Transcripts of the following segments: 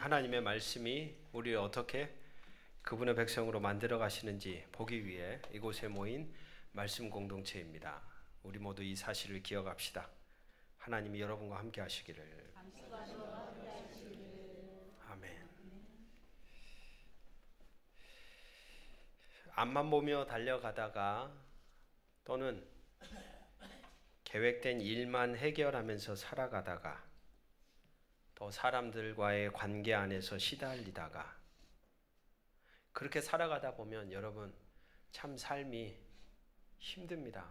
하나님의 말씀이 우리를 어떻게 그분의 백성으로 만들어 가시는지 보기 위해 이곳에 모인 말씀 공동체입니다. 우리 모두 이 사실을 기억합시다. 하나님이 여러분과 함께 하시기를. 아멘. 앞만 보며 달려가다가 또는 계획된 일만 해결하면서 살아가다가 또 사람들과의 관계 안에서 시달리다가 그렇게 살아가다 보면 여러분 참 삶이 힘듭니다.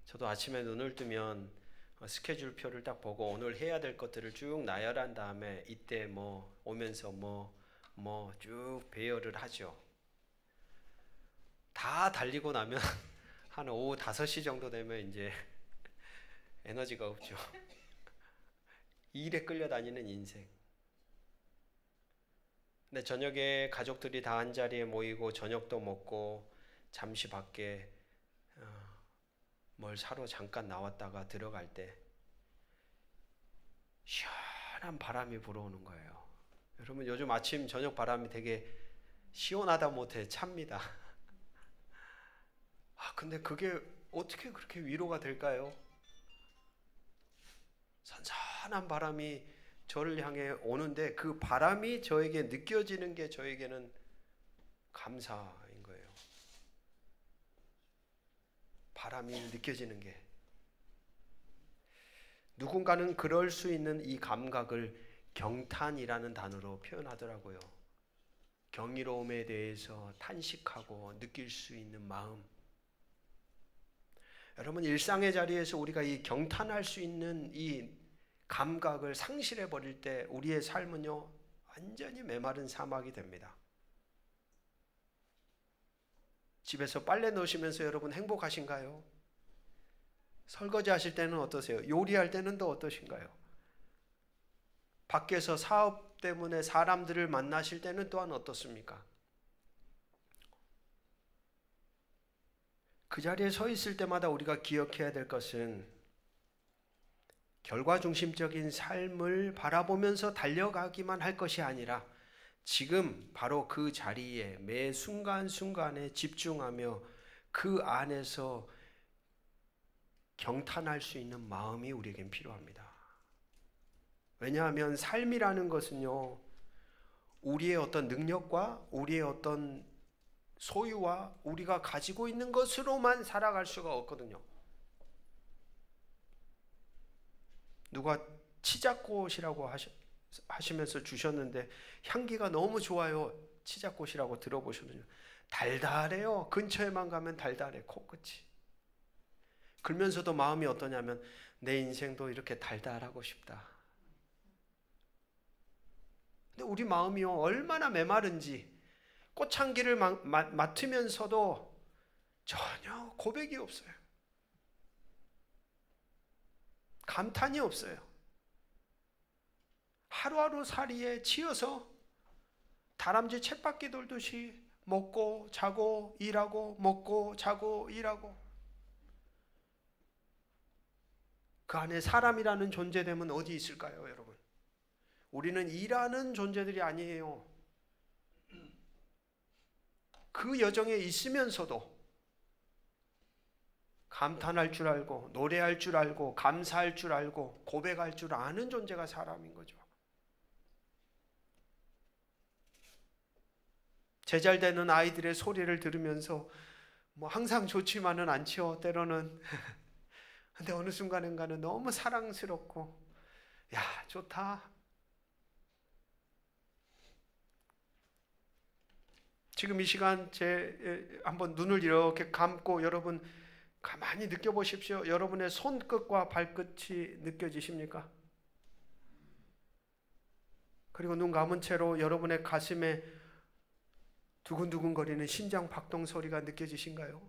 저도 아침에 눈을 뜨면 스케줄표를 딱 보고 오늘 해야 될 것들을 쭉 나열한 다음에 이때 오면서 쭉 배열을 하죠. 다 달리고 나면 한 오후 5시 정도 되면 이제 에너지가 없죠. 일에 끌려다니는 인생. 근데 저녁에 가족들이 다 한자리에 모이고 저녁도 먹고 잠시 밖에 뭘 사러 잠깐 나왔다가 들어갈 때 시원한 바람이 불어오는 거예요. 여러분 요즘 아침 저녁 바람이 되게 시원하다 못해 찹니다. 근데 그게 어떻게 그렇게 위로가 될까요? 선선한 바람이 저를 향해 오는데 그 바람이 저에게 느껴지는 게 저에게는 감사인 거예요. 바람이 느껴지는 게. 누군가는 그럴 수 있는 이 감각을 경탄이라는 단어로 표현하더라고요. 경이로움에 대해서 탄식하고 느낄 수 있는 마음. 여러분 일상의 자리에서 우리가 이 경탄할 수 있는 이 감각을 상실해 버릴 때 우리의 삶은요 완전히 메마른 사막이 됩니다. 집에서 빨래 넣으시면서 여러분 행복하신가요? 설거지 하실 때는 어떠세요? 요리할 때는 또 어떠신가요? 밖에서 사업 때문에 사람들을 만나실 때는 또한 어떻습니까? 그 자리에 서 있을 때마다 우리가 기억해야 될 것은 결과 중심적인 삶을 바라보면서 달려가기만 할 것이 아니라 지금 바로 그 자리에 매 순간순간에 집중하며 그 안에서 경탄할 수 있는 마음이 우리에겐 필요합니다. 왜냐하면 삶이라는 것은요, 우리의 어떤 능력과 우리의 어떤 소유와 우리가 가지고 있는 것으로만 살아갈 수가 없거든요. 누가 치자꽃이라고 하시면서 주셨는데 향기가 너무 좋아요. 치자꽃이라고 들어보셨나요? 달달해요. 근처에만 가면 달달해. 코끝이. 그러면서도 마음이 어떠냐면 내 인생도 이렇게 달달하고 싶다. 근데 우리 마음이요 얼마나 메마른지 꽃향기를 맡으면서도 전혀 고백이 없어요. 감탄이 없어요. 하루하루 살이에 치여서 다람쥐 쳇바퀴 돌듯이 먹고 자고 일하고 먹고 자고 일하고 그 안에 사람이라는 존재됨은 어디 있을까요, 여러분? 우리는 일하는 존재들이 아니에요. 그 여정에 있으면서도 감탄할 줄 알고 노래할 줄 알고 감사할 줄 알고 고백할 줄 아는 존재가 사람인 거죠. 제잘되는 아이들의 소리를 들으면서 항상 좋지만은 않죠. 때로는. 근데 어느 순간인가는 너무 사랑스럽고 야 좋다. 지금 이 시간 한번 눈을 이렇게 감고 여러분 가만히 느껴보십시오. 여러분의 손끝과 발끝이 느껴지십니까? 그리고 눈 감은 채로 여러분의 가슴에 두근두근거리는 심장 박동 소리가 느껴지신가요?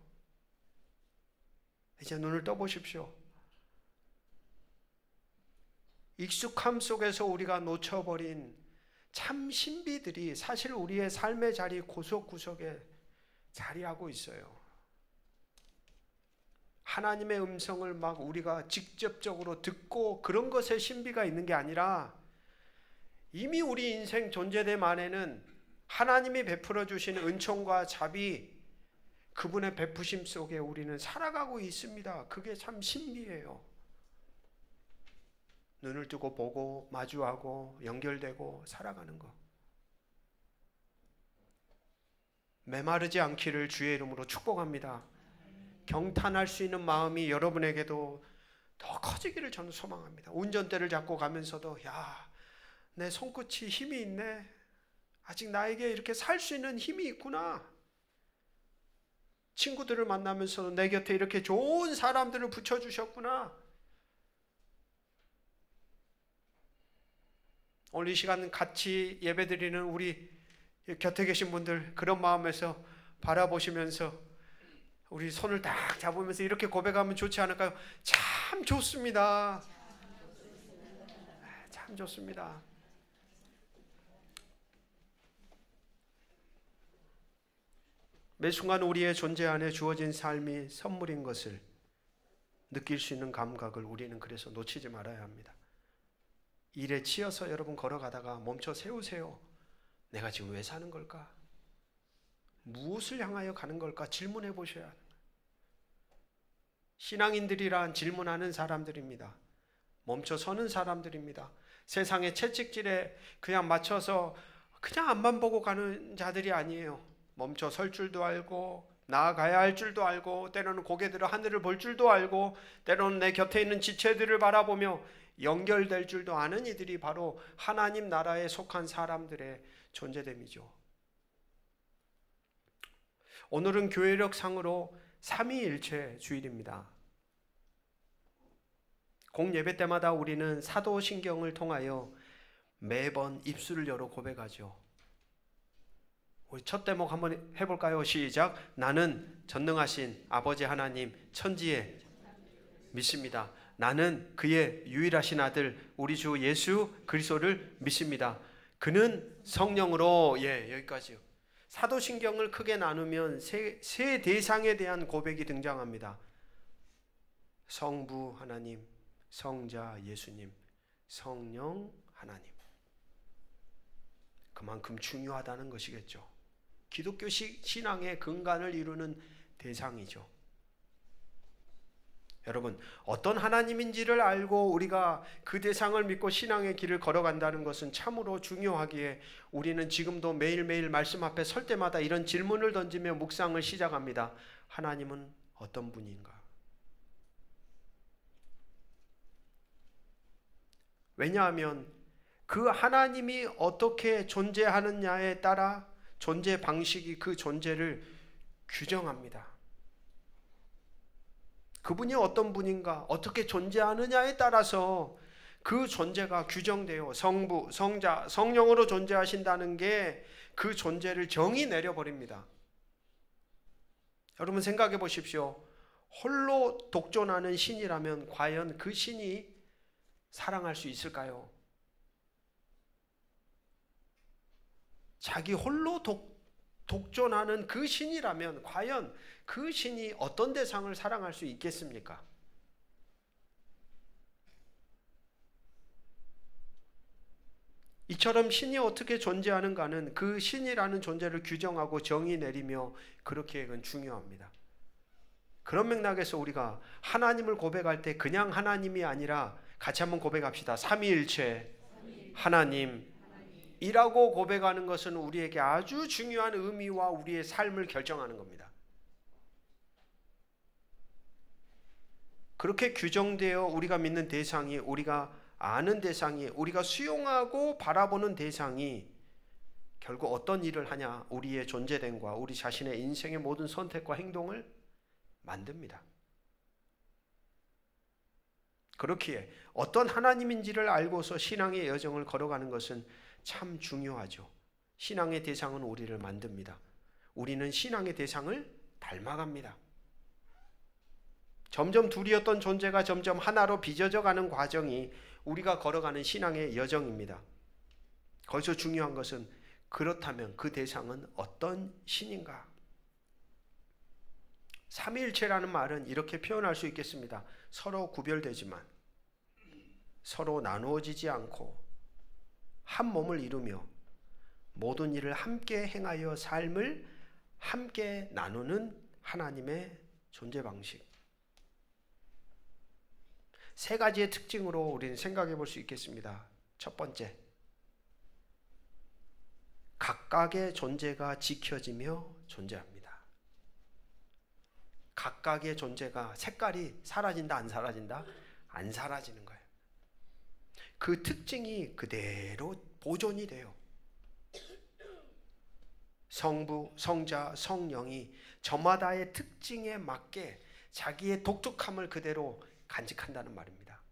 이제 눈을 떠보십시오. 익숙함 속에서 우리가 놓쳐버린 참 신비들이 사실 우리의 삶의 자리 구석구석에 자리하고 있어요. 하나님의 음성을 막 우리가 직접적으로 듣고 그런 것에 신비가 있는 게 아니라 이미 우리 인생 존재됨 안에는 하나님이 베풀어 주신 은총과 자비, 그분의 베푸심 속에 우리는 살아가고 있습니다. 그게 참 신비해요. 눈을 뜨고 보고 마주하고 연결되고 살아가는 것. 메마르지 않기를 주의 이름으로 축복합니다. 경탄할 수 있는 마음이 여러분에게도 더 커지기를 저는 소망합니다. 운전대를 잡고 가면서도 야, 내 손끝이 힘이 있네. 아직 나에게 이렇게 살 수 있는 힘이 있구나. 친구들을 만나면서도 내 곁에 이렇게 좋은 사람들을 붙여주셨구나. 오늘 이 시간 같이 예배드리는 우리 곁에 계신 분들 그런 마음에서 바라보시면서 우리 손을 딱 잡으면서 이렇게 고백하면 좋지 않을까요? 참 좋습니다. 참 좋습니다. 매 순간 우리의 존재 안에 주어진 삶이 선물인 것을 느낄 수 있는 감각을 우리는 그래서 놓치지 말아야 합니다. 일에 치여서 여러분 걸어가다가 멈춰 세우세요. 내가 지금 왜 사는 걸까? 무엇을 향하여 가는 걸까? 질문해 보셔야 합니다. 신앙인들이란 질문하는 사람들입니다. 멈춰 서는 사람들입니다. 세상의 채찍질에 그냥 맞춰서 그냥 앞만 보고 가는 자들이 아니에요. 멈춰 설 줄도 알고 나아가야 할 줄도 알고 때로는 고개 들어 하늘을 볼 줄도 알고 때로는 내 곁에 있는 지체들을 바라보며 연결될 줄도 아는 이들이 바로 하나님 나라에 속한 사람들의 존재됨이죠. 오늘은 교회력상으로 삼위일체 주일입니다. 공예배 때마다 우리는 사도신경을 통하여 매번 입술을 열어 고백하죠. 우리 첫 대목 한번 해볼까요? 시작. 나는 전능하신 아버지 하나님 천지에 믿습니다. 나는 그의 유일하신 아들 우리 주 예수 그리스도를 믿습니다. 그는 성령으로 여기까지요. 사도신경을 크게 나누면 세 대상에 대한 고백이 등장합니다. 성부 하나님, 성자 예수님, 성령 하나님. 그만큼 중요하다는 것이겠죠. 기독교 신앙의 근간을 이루는 대상이죠. 여러분, 어떤 하나님인지를 알고 우리가 그 대상을 믿고 신앙의 길을 걸어간다는 것은 참으로 중요하기에 우리는 지금도 매일매일 말씀 앞에 설 때마다 이런 질문을 던지며 묵상을 시작합니다. 하나님은 어떤 분인가? 왜냐하면 그 하나님이 어떻게 존재하느냐에 따라 존재 방식이 그 존재를 규정합니다. 그분이 어떤 분인가, 어떻게 존재하느냐에 따라서 그 존재가 규정되어 성부, 성자, 성령으로 존재하신다는 게 그 존재를 정의 내려버립니다. 여러분 생각해 보십시오. 홀로 독존하는 신이라면 과연 그 신이 사랑할 수 있을까요? 자기 홀로 독존하는 그 신이라면 과연 그 신이 어떤 대상을 사랑할 수 있겠습니까? 이처럼 신이 어떻게 존재하는가는 그 신이라는 존재를 규정하고 정의 내리며 그렇게 중요합니다. 그런 맥락에서 우리가 하나님을 고백할 때 그냥 하나님이 아니라 같이 한번 고백합시다. 삼위일체 하나님 이라고 고백하는 것은 우리에게 아주 중요한 의미와 우리의 삶을 결정하는 겁니다. 그렇게 규정되어 우리가 믿는 대상이, 우리가 아는 대상이, 우리가 수용하고 바라보는 대상이 결국 어떤 일을 하냐? 우리의 존재됨과 우리 자신의 인생의 모든 선택과 행동을 만듭니다. 그렇기에 어떤 하나님인지를 알고서 신앙의 여정을 걸어가는 것은 참 중요하죠. 신앙의 대상은 우리를 만듭니다. 우리는 신앙의 대상을 닮아갑니다. 점점 둘이었던 존재가 점점 하나로 빚어져 가는 과정이 우리가 걸어가는 신앙의 여정입니다. 거기서 중요한 것은 그렇다면 그 대상은 어떤 신인가? 삼위일체라는 말은 이렇게 표현할 수 있겠습니다. 서로 구별되지만 서로 나누어지지 않고 한 몸을 이루며 모든 일을 함께 행하여 삶을 함께 나누는 하나님의 존재 방식. 세 가지의 특징으로 우리는 생각해 볼 수 있겠습니다. 첫 번째, 각각의 존재가 지켜지며 존재합니다. 각각의 존재가, 색깔이 사라진다, 안 사라진다? 안 사라지는 거예요. 그 특징이 그대로 보존이 돼요. 성부, 성자, 성령이 저마다의 특징에 맞게 자기의 독특함을 그대로 간직한다는 말입니다.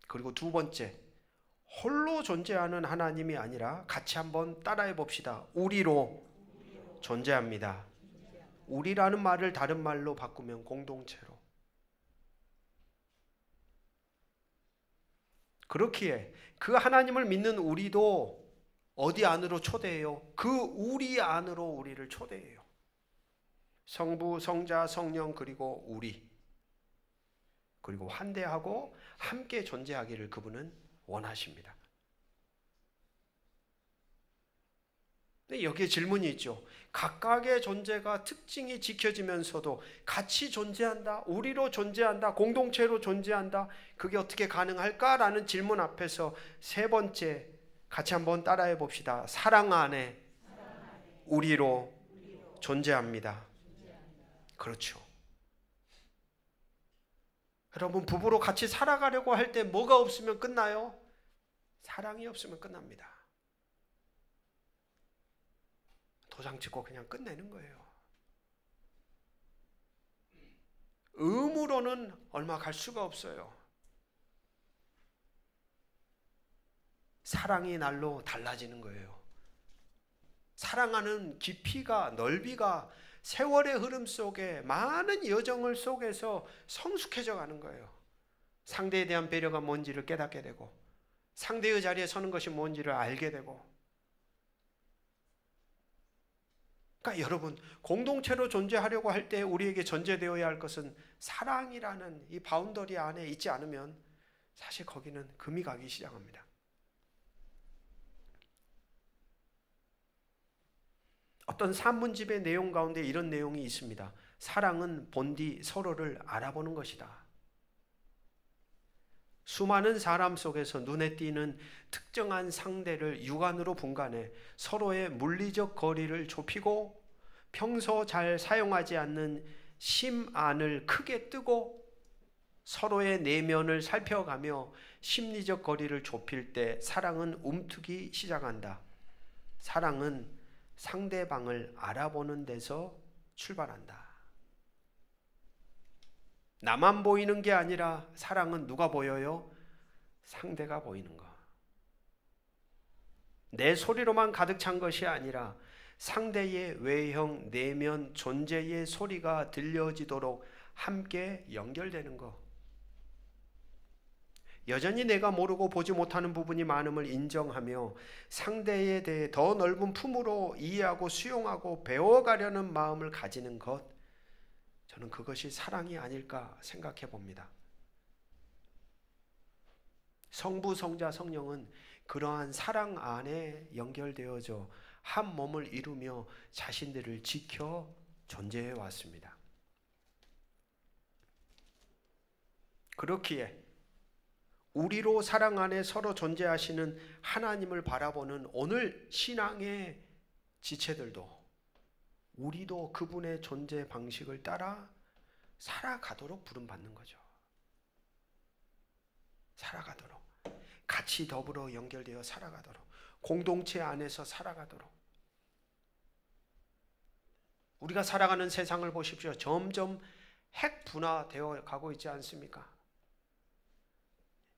그리고 두 번째, 홀로 존재하는 하나님이 아니라 같이 한번 따라해 봅시다. 우리로 존재합니다. 우리라는 말을 다른 말로 바꾸면 공동체로. 그렇기에 그 하나님을 믿는 우리도 어디 안으로 초대해요? 그 우리 안으로 우리를 초대해요. 성부, 성자, 성령, 그리고 우리. 그리고 환대하고 함께 존재하기를 그분은 원하십니다. 근데 여기에 질문이 있죠. 각각의 존재가 특징이 지켜지면서도 같이 존재한다, 우리로 존재한다, 공동체로 존재한다, 그게 어떻게 가능할까라는 질문 앞에서 세 번째, 같이 한번 따라해 봅시다. 사랑 안에 우리로 존재합니다. 그렇죠. 여러분, 부부로 같이 살아가려고 할 때 뭐가 없으면 끝나요? 사랑이 없으면 끝납니다. 도장 찍고 그냥 끝내는 거예요. 의무로는 얼마 갈 수가 없어요. 사랑이 날로 달라지는 거예요. 사랑하는 깊이가, 넓이가 세월의 흐름 속에 많은 여정을 속에서 성숙해져 가는 거예요. 상대에 대한 배려가 뭔지를 깨닫게 되고, 상대의 자리에 서는 것이 뭔지를 알게 되고. 그러니까 여러분, 공동체로 존재하려고 할 때 우리에게 전제되어야 할 것은 사랑이라는 이 바운더리 안에 있지 않으면 사실 거기는 금이 가기 시작합니다. 어떤 산문집의 내용 가운데 이런 내용이 있습니다. 사랑은 본디 서로를 알아보는 것이다. 수많은 사람 속에서 눈에 띄는 특정한 상대를 육안으로 분간해 서로의 물리적 거리를 좁히고 평소 잘 사용하지 않는 심안을 크게 뜨고 서로의 내면을 살펴가며 심리적 거리를 좁힐 때 사랑은 움트기 시작한다. 사랑은 상대방을 알아보는 데서 출발한다. 나만 보이는 게 아니라 사랑은 누가 보여요? 상대가 보이는 거. 내 소리로만 가득 찬 것이 아니라 상대의 외형, 내면, 존재의 소리가 들려지도록 함께 연결되는 거. 여전히 내가 모르고 보지 못하는 부분이 많음을 인정하며 상대에 대해 더 넓은 품으로 이해하고 수용하고 배워가려는 마음을 가지는 것, 저는 그것이 사랑이 아닐까 생각해 봅니다. 성부, 성자, 성령은 그러한 사랑 안에 연결되어져 한 몸을 이루며 자신들을 지켜 존재해 왔습니다. 그렇기에 우리로 사랑 안에 서로 존재하시는 하나님을 바라보는 오늘 신앙의 지체들도 우리도 그분의 존재 방식을 따라 살아가도록 부름받는 거죠. 살아가도록, 같이 더불어 연결되어 살아가도록, 공동체 안에서 살아가도록. 우리가 살아가는 세상을 보십시오. 점점 핵분화되어 가고 있지 않습니까?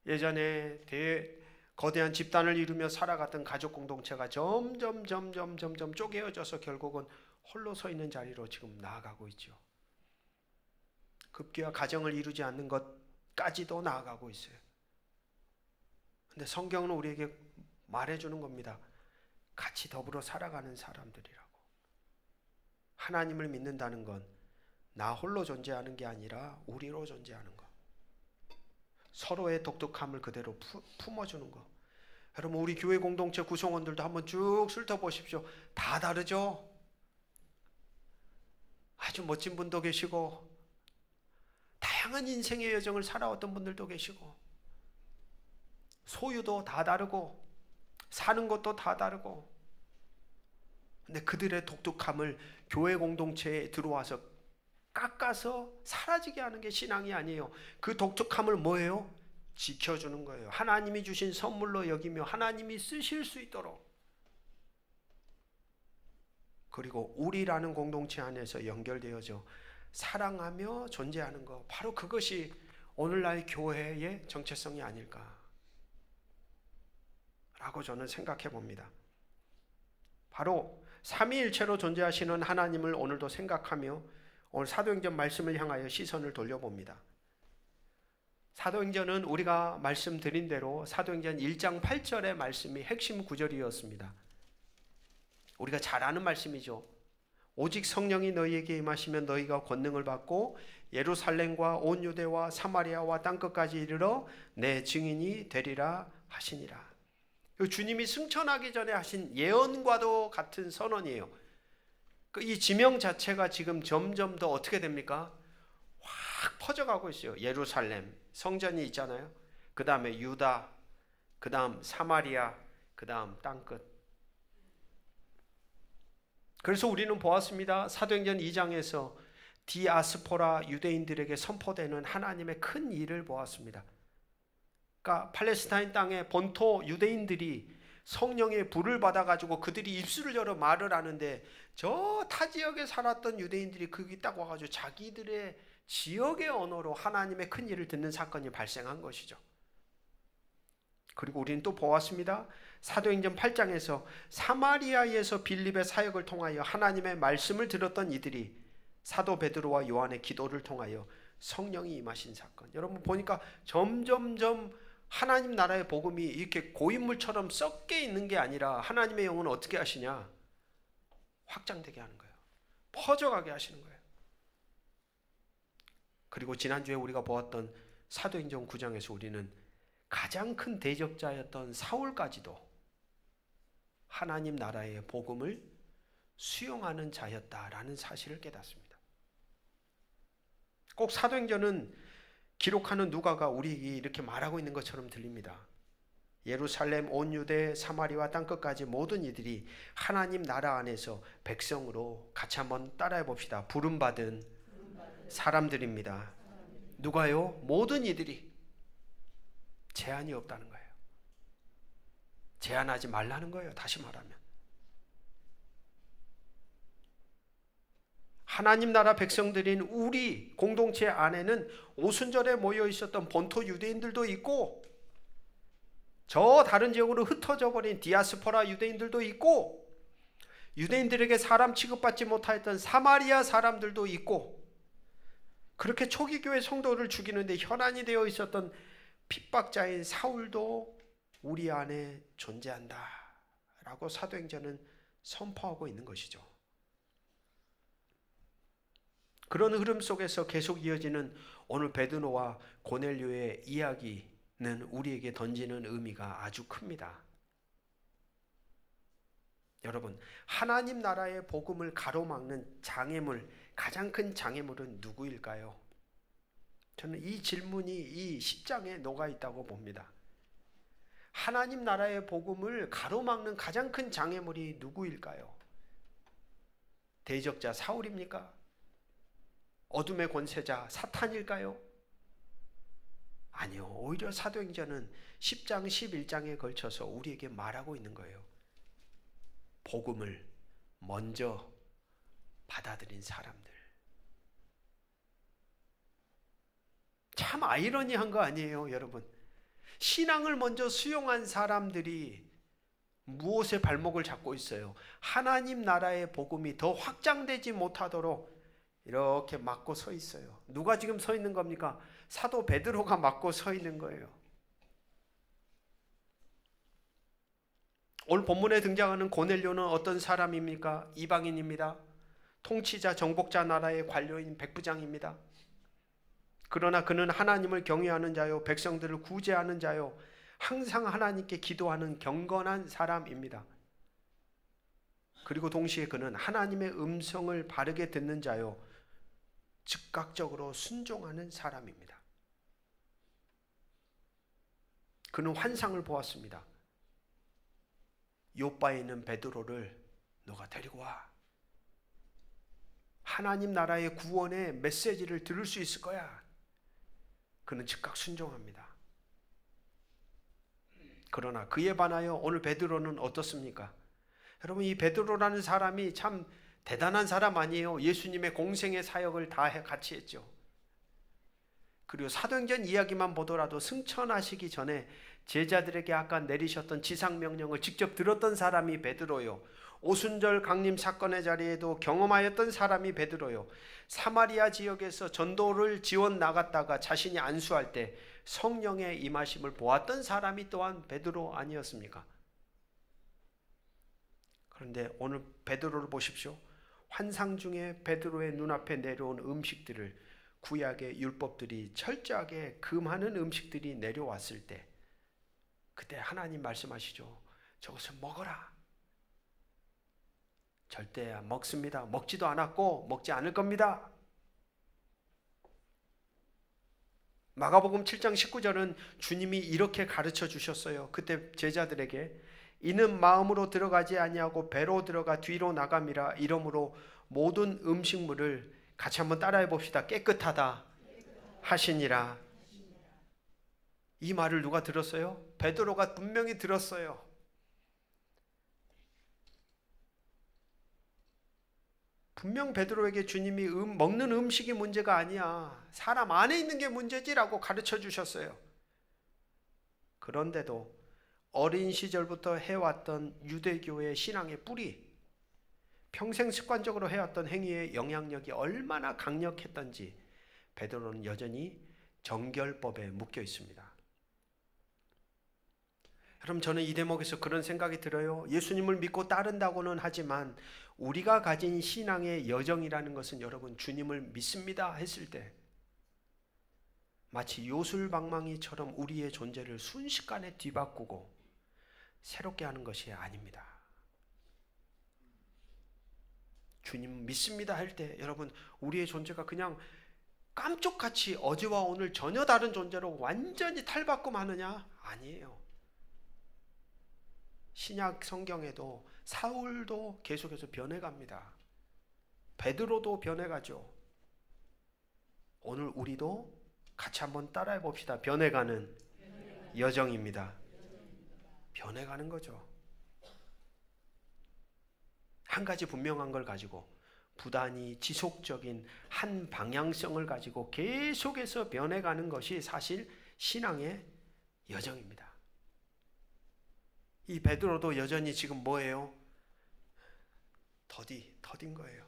예전에 거대한 집단을 이루며 살아갔던 가족 공동체가 점점 쪼개어져서 결국은 홀로 서 있는 자리로 지금 나아가고 있죠. 급기야 가정을 이루지 않는 것까지도 나아가고 있어요. 근데 성경은 우리에게 말해주는 겁니다. 같이 더불어 살아가는 사람들이라고. 하나님을 믿는다는 건 나 홀로 존재하는 게 아니라 우리로 존재하는 것. 서로의 독특함을 그대로 품어주는 거. 여러분, 우리 교회 공동체 구성원들도 한번 쭉 훑어보십시오. 다 다르죠? 아주 멋진 분도 계시고 다양한 인생의 여정을 살아왔던 분들도 계시고 소유도 다 다르고 사는 것도 다 다르고, 근데 그들의 독특함을 교회 공동체에 들어와서 깎아서 사라지게 하는 게 신앙이 아니에요. 그 독특함을 뭐예요? 지켜주는 거예요. 하나님이 주신 선물로 여기며 하나님이 쓰실 수 있도록, 그리고 우리라는 공동체 안에서 연결되어져 사랑하며 존재하는 것, 바로 그것이 오늘날 교회의 정체성이 아닐까 라고 저는 생각해 봅니다. 바로 삼위일체로 존재하시는 하나님을 오늘도 생각하며 오늘 사도행전 말씀을 향하여 시선을 돌려봅니다. 사도행전은 우리가 말씀드린 대로 사도행전 1장 8절의 말씀이 핵심 구절이었습니다. 우리가 잘 아는 말씀이죠. 오직 성령이 너희에게 임하시면 너희가 권능을 받고 예루살렘과 온 유대와 사마리아와 땅끝까지 이르러 내 증인이 되리라 하시니라. 주님이 승천하기 전에 하신 예언과도 같은 선언이에요. 이 지명 자체가 지금 점점 더 어떻게 됩니까? 확 퍼져가고 있어요. 예루살렘 성전이 있잖아요. 그 다음에 유다, 그 다음 사마리아, 그 다음 땅끝. 그래서 우리는 보았습니다. 사도행전 2장에서 디아스포라 유대인들에게 선포되는 하나님의 큰 일을 보았습니다. 그러니까 팔레스타인 땅의 본토 유대인들이 성령의 불을 받아가지고 그들이 입술을 열어 말을 하는데, 저 타 지역에 살았던 유대인들이 거기 딱 와가지고 자기들의 지역의 언어로 하나님의 큰 일을 듣는 사건이 발생한 것이죠. 그리고 우리는 또 보았습니다. 사도행전 8장에서 사마리아에서 빌립의 사역을 통하여 하나님의 말씀을 들었던 이들이 사도 베드로와 요한의 기도를 통하여 성령이 임하신 사건. 여러분 보니까 점점점 하나님 나라의 복음이 이렇게 고인물처럼 섞여 있는 게 아니라 하나님의 영은 어떻게 하시냐? 확장되게 하는 거예요. 퍼져가게 하시는 거예요. 그리고 지난주에 우리가 보았던 사도행전 9장에서 우리는 가장 큰 대적자였던 사울까지도 하나님 나라의 복음을 수용하는 자였다라는 사실을 깨닫습니다. 꼭 사도행전은 기록하는 누가가 우리에게 이렇게 말하고 있는 것처럼 들립니다. 예루살렘, 온 유대, 사마리아 땅끝까지 모든 이들이 하나님 나라 안에서 백성으로, 같이 한번 따라해 봅시다. 부름받은 사람들입니다. 누가요? 모든 이들이. 제한이 없다는 거예요. 제한하지 말라는 거예요. 다시 말하면 하나님 나라 백성들인 우리 공동체 안에는 오순절에 모여 있었던 본토 유대인들도 있고, 저 다른 지역으로 흩어져 버린 디아스포라 유대인들도 있고, 유대인들에게 사람 취급받지 못하였던 사마리아 사람들도 있고, 그렇게 초기 교회 성도를 죽이는데 혈안이 되어 있었던 핍박자인 사울도 우리 안에 존재한다 라고 사도행전은 선포하고 있는 것이죠. 그런 흐름 속에서 계속 이어지는 오늘 베드로와 고넬료의 이야기는 우리에게 던지는 의미가 아주 큽니다. 여러분, 하나님 나라의 복음을 가로막는 장애물, 가장 큰 장애물은 누구일까요? 저는 이 질문이 이 10장에 녹아 있다고 봅니다. 하나님 나라의 복음을 가로막는 가장 큰 장애물이 누구일까요? 대적자 사울입니까? 어둠의 권세자 사탄일까요? 아니요. 오히려 사도행전은 10장, 11장에 걸쳐서 우리에게 말하고 있는 거예요. 복음을 먼저 받아들인 사람들. 참 아이러니한 거 아니에요, 여러분? 신앙을 먼저 수용한 사람들이 무엇에 발목을 잡고 있어요? 하나님 나라의 복음이 더 확장되지 못하도록 이렇게 막고 서 있어요. 누가 지금 서 있는 겁니까? 사도 베드로가 막고 서 있는 거예요. 오늘 본문에 등장하는 고넬료는 어떤 사람입니까? 이방인입니다. 통치자 정복자 나라의 관료인 백부장입니다. 그러나 그는 하나님을 경외하는 자요, 백성들을 구제하는 자요, 항상 하나님께 기도하는 경건한 사람입니다. 그리고 동시에 그는 하나님의 음성을 바르게 듣는 자요, 즉각적으로 순종하는 사람입니다. 그는 환상을 보았습니다. 요바에 있는 베드로를 너가 데리고 와. 하나님 나라의 구원의 메시지를 들을 수 있을 거야. 그는 즉각 순종합니다. 그러나 그에 반하여 오늘 베드로는 어떻습니까? 여러분, 이 베드로라는 사람이 참 대단한 사람 아니에요? 예수님의 공생의 사역을 다 같이 했죠. 그리고 사도행전 이야기만 보더라도 승천하시기 전에 제자들에게 아까 내리셨던 지상명령을 직접 들었던 사람이 베드로요. 오순절 강림 사건의 자리에도 경험하였던 사람이 베드로요. 사마리아 지역에서 전도를 지원 나갔다가 자신이 안수할 때 성령의 임하심을 보았던 사람이 또한 베드로 아니었습니까? 그런데 오늘 베드로를 보십시오. 환상 중에 베드로의 눈앞에 내려온 음식들을, 구약의 율법들이 철저하게 금하는 음식들이 내려왔을 때, 그때 하나님 말씀하시죠. 저것을 먹어라. 절대 안 먹습니다. 먹지도 않았고 먹지 않을 겁니다. 마가복음 7장 19절은 주님이 이렇게 가르쳐 주셨어요. 그때 제자들에게 이는 마음으로 들어가지 아니하고 배로 들어가 뒤로 나감이라. 이러므로 모든 음식물을 같이 한번 따라해 봅시다. 깨끗하다 하시니라. 이 말을 누가 들었어요? 베드로가 분명히 들었어요. 분명 베드로에게 주님이 먹는 음식이 문제가 아니야. 사람 안에 있는 게 문제지라고 가르쳐 주셨어요. 그런데도 어린 시절부터 해왔던 유대교의 신앙의 뿌리, 평생 습관적으로 해왔던 행위의 영향력이 얼마나 강력했던지 베드로는 여전히 정결법에 묶여 있습니다. 여러분, 저는 이 대목에서 그런 생각이 들어요. 예수님을 믿고 따른다고는 하지만 우리가 가진 신앙의 여정이라는 것은, 여러분, 주님을 믿습니다 했을 때 마치 요술방망이처럼 우리의 존재를 순식간에 뒤바꾸고 새롭게 하는 것이 아닙니다. 주님 믿습니다 할 때 여러분, 우리의 존재가 그냥 깜짝같이 어제와 오늘 전혀 다른 존재로 완전히 탈바꿈하느냐? 아니에요. 신약 성경에도 사울도 계속해서 변해갑니다. 베드로도 변해가죠. 오늘 우리도 같이 한번 따라해 봅시다. 변해가는 여정입니다. 변해가는 거죠. 한 가지 분명한 걸 가지고 부단히 지속적인 한 방향성을 가지고 계속해서 변해가는 것이 사실 신앙의 여정입니다. 이 베드로도 여전히 지금 뭐예요? 더딘 거예요.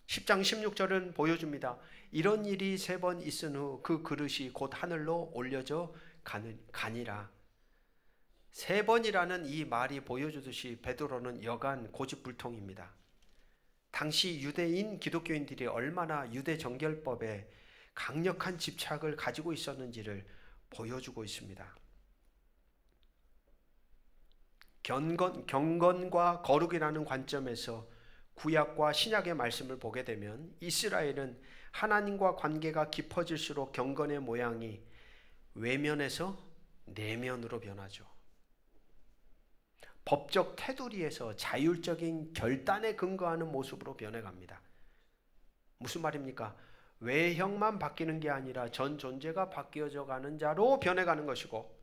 10장 16절은 보여줍니다. 이런 일이 3번 있은 후 그 그릇이 곧 하늘로 올려져 가니라. 3번이라는 이 말이 보여주듯이 베드로는 여간 고집불통입니다. 당시 유대인 기독교인들이 얼마나 유대 정결법에 강력한 집착을 가지고 있었는지를 보여주고 있습니다. 경건과 거룩이라는 관점에서 구약과 신약의 말씀을 보게 되면 이스라엘은 하나님과 관계가 깊어질수록 경건의 모양이 외면에서 내면으로 변하죠. 법적 테두리에서 자율적인 결단에 근거하는 모습으로 변해갑니다. 무슨 말입니까? 외형만 바뀌는 게 아니라 전 존재가 바뀌어져 가는 자로 변해가는 것이고,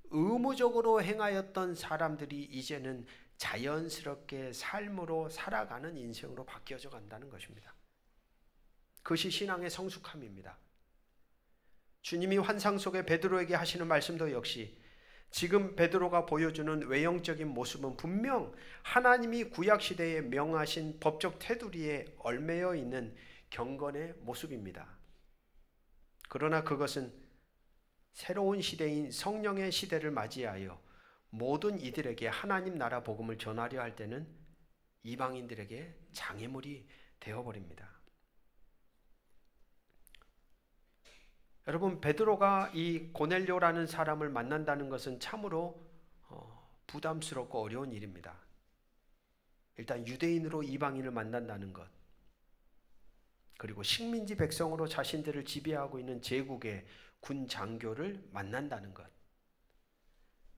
의무적으로 행하였던 사람들이 이제는 자연스럽게 삶으로 살아가는 인생으로 바뀌어져 간다는 것입니다. 그것이 신앙의 성숙함입니다. 주님이 환상 속에 베드로에게 하시는 말씀도 역시 지금 베드로가 보여주는 외형적인 모습은 분명 하나님이 구약시대에 명하신 법적 테두리에 얽매여 있는 경건의 모습입니다. 그러나 그것은 새로운 시대인 성령의 시대를 맞이하여 모든 이들에게 하나님 나라 복음을 전하려 할 때는 이방인들에게 장애물이 되어버립니다. 여러분, 베드로가 이 고넬료라는 사람을 만난다는 것은 참으로 부담스럽고 어려운 일입니다. 일단 유대인으로 이방인을 만난다는 것, 그리고 식민지 백성으로 자신들을 지배하고 있는 제국의 군 장교를 만난다는 것.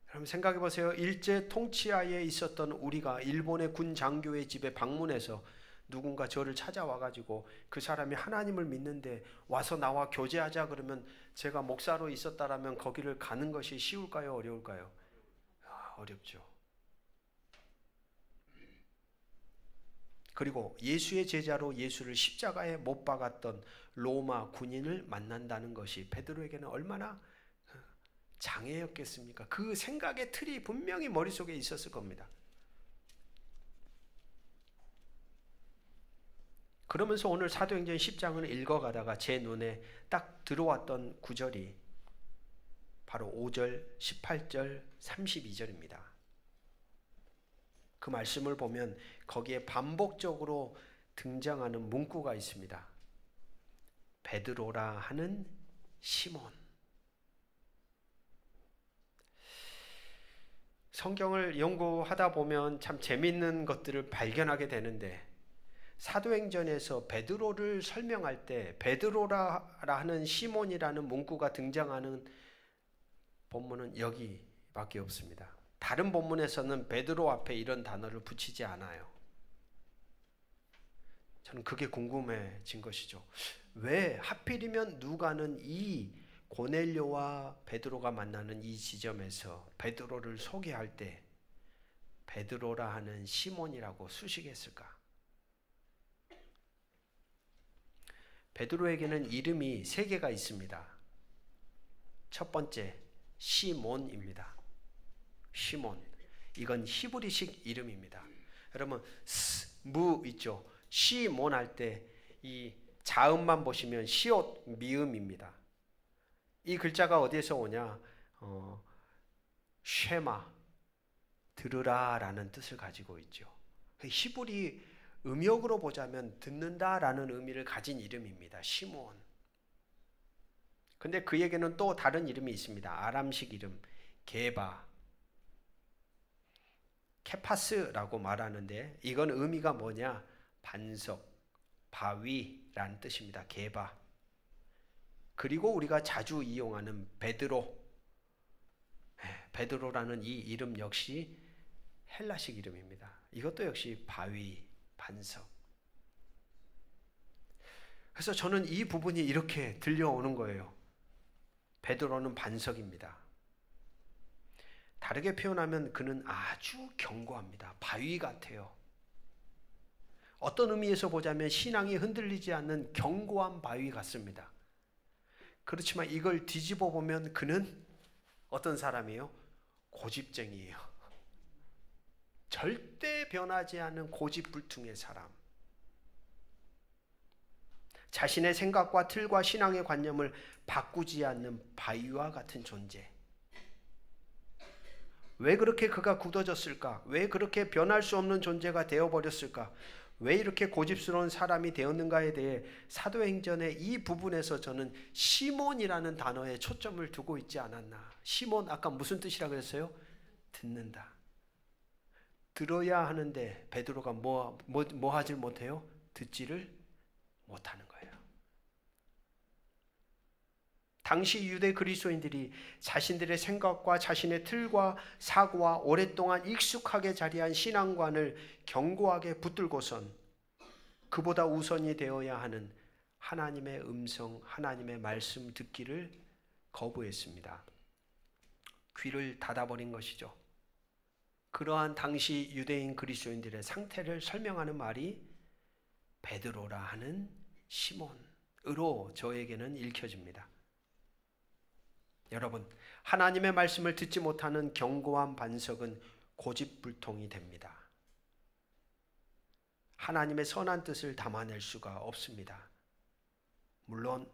여러분 생각해 보세요. 일제 통치하에 있었던 우리가 일본의 군 장교의 집에 방문해서 누군가 저를 찾아와 가지고 그 사람이 하나님을 믿는데 와서 나와 교제하자 그러면 제가 목사로 있었다라면 거기를 가는 것이 쉬울까요? 어려울까요? 어렵죠. 그리고 예수의 제자로 예수를 십자가에 못 박았던 로마 군인을 만난다는 것이 베드로에게는 얼마나 장애였겠습니까? 그 생각의 틀이 분명히 머릿속에 있었을 겁니다. 그러면서 오늘 사도행전 10장을 읽어가다가 제 눈에 딱 들어왔던 구절이 바로 5절, 18절, 32절입니다. 그 말씀을 보면 거기에 반복적으로 등장하는 문구가 있습니다. 베드로라 하는 시몬. 성경을 연구하다 보면 참 재미있는 것들을 발견하게 되는데 사도행전에서 베드로를 설명할 때 베드로라 하는 시몬이라는 문구가 등장하는 본문은 여기밖에 없습니다. 다른 본문에서는 베드로 앞에 이런 단어를 붙이지 않아요. 저는 그게 궁금해진 것이죠. 왜 하필이면 누가는 이 고넬료와 베드로가 만나는 이 지점에서 베드로를 소개할 때 베드로라 하는 시몬이라고 수식했을까? 베드로에게는 이름이 3개가 있습니다. 첫 번째, 시몬입니다. 시몬. 이건 히브리식 이름입니다. 여러분, 무 있죠? 시몬 할 때 이 자음만 보시면 시옷 미음입니다. 이 글자가 어디에서 오냐? 쉐마, 들으라라는 뜻을 가지고 있죠. 히브리 음역으로 보자면 듣는다라는 의미를 가진 이름입니다. 시몬. 근데 그에게는 또 다른 이름이 있습니다. 아람식 이름 게바, 케파스라고 말하는데 이건 의미가 뭐냐? 반석, 바위라는 뜻입니다. 게바. 그리고 우리가 자주 이용하는 베드로, 베드로라는 이 이름 역시 헬라식 이름입니다. 이것도 역시 바위, 반석. 그래서 저는 이 부분이 이렇게 들려오는 거예요. 베드로는 반석입니다. 다르게 표현하면 그는 아주 견고합니다. 바위 같아요. 어떤 의미에서 보자면 신앙이 흔들리지 않는 견고한 바위 같습니다. 그렇지만 이걸 뒤집어 보면 그는 어떤 사람이에요? 고집쟁이에요. 절대 변하지 않는 고집불통의 사람. 자신의 생각과 틀과 신앙의 관념을 바꾸지 않는 바위와 같은 존재. 왜 그렇게 그가 굳어졌을까? 왜 그렇게 변할 수 없는 존재가 되어버렸을까? 왜 이렇게 고집스러운 사람이 되었는가에 대해 사도행전의 이 부분에서 저는 시몬이라는 단어에 초점을 두고 있지 않았나. 시몬 아까 무슨 뜻이라고 했어요? 듣는다. 들어야 하는데 베드로가 뭐 하질 못해요? 듣지를 못하는 거예요. 당시 유대 그리스도인들이 자신들의 생각과 자신의 틀과 사고와 오랫동안 익숙하게 자리한 신앙관을 견고하게 붙들고선 그보다 우선이 되어야 하는 하나님의 음성, 하나님의 말씀 듣기를 거부했습니다. 귀를 닫아버린 것이죠. 그러한 당시 유대인 그리스도인들의 상태를 설명하는 말이 베드로라 하는 시몬으로 저에게는 읽혀집니다. 여러분, 하나님의 말씀을 듣지 못하는 견고한 반석은 고집불통이 됩니다. 하나님의 선한 뜻을 담아낼 수가 없습니다. 물론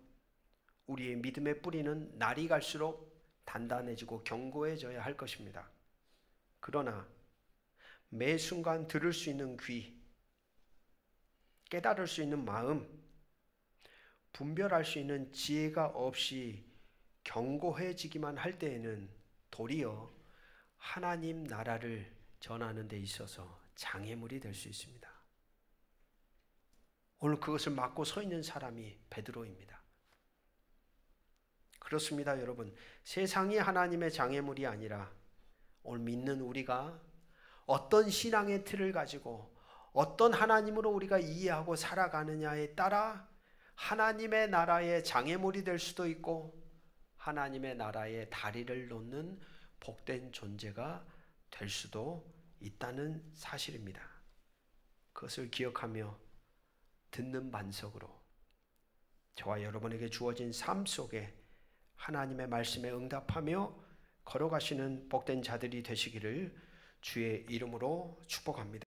우리의 믿음의 뿌리는 날이 갈수록 단단해지고 견고해져야 할 것입니다. 그러나 매 순간 들을 수 있는 귀, 깨달을 수 있는 마음, 분별할 수 있는 지혜가 없이 견고해지기만 할 때에는 도리어 하나님 나라를 전하는 데 있어서 장애물이 될 수 있습니다. 오늘 그것을 막고 서 있는 사람이 베드로입니다. 그렇습니다, 여러분. 세상이 하나님의 장애물이 아니라 오늘 믿는 우리가 어떤 신앙의 틀을 가지고 어떤 하나님으로 우리가 이해하고 살아가느냐에 따라 하나님의 나라의 장애물이 될 수도 있고 하나님의 나라의 다리를 놓는 복된 존재가 될 수도 있다는 사실입니다. 그것을 기억하며 듣는 반석으로 저와 여러분에게 주어진 삶 속에 하나님의 말씀에 응답하며 걸어가시는 복된 자들이 되시기를 주의 이름으로 축복합니다.